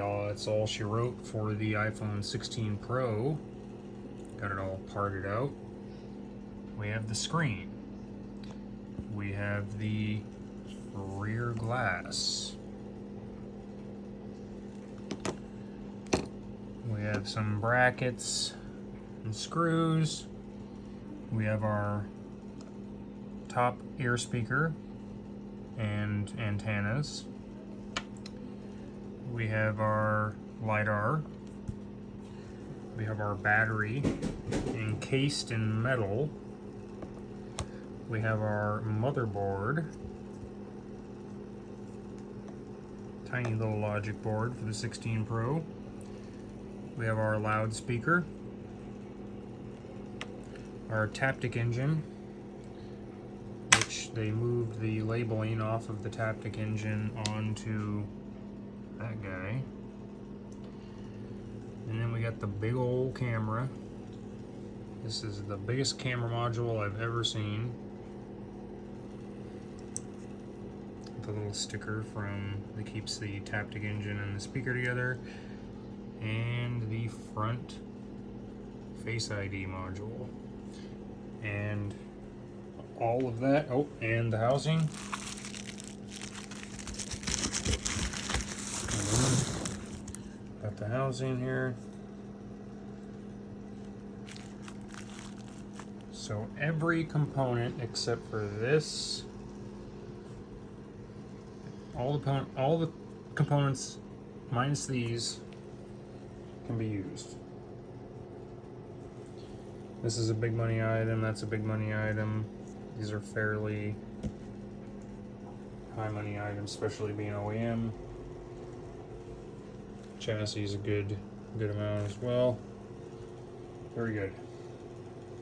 Alright, that's all she wrote for the iPhone 16 Pro. Got it all parted out. We have the screen. We have the rear glass. We have some brackets and screws. We have our top ear speaker and antennas. We have our LiDAR. We have our battery encased in metal. We have our motherboard. Tiny little logic board for the 16 Pro. We have our loudspeaker. Our Taptic engine, which they moved the labeling off of the Taptic engine onto that guy. And then we got the big old camera. This is the biggest camera module I've ever seen. The little sticker that keeps the Taptic engine and the speaker together. And the front Face ID module. And all of that, oh, and the housing. Got the housing here. So every component except for this, all the components minus these can be used. This is a big money item, that's a big money item. These are fairly high money items, especially being OEM. Chassis is a good amount as well. Very good.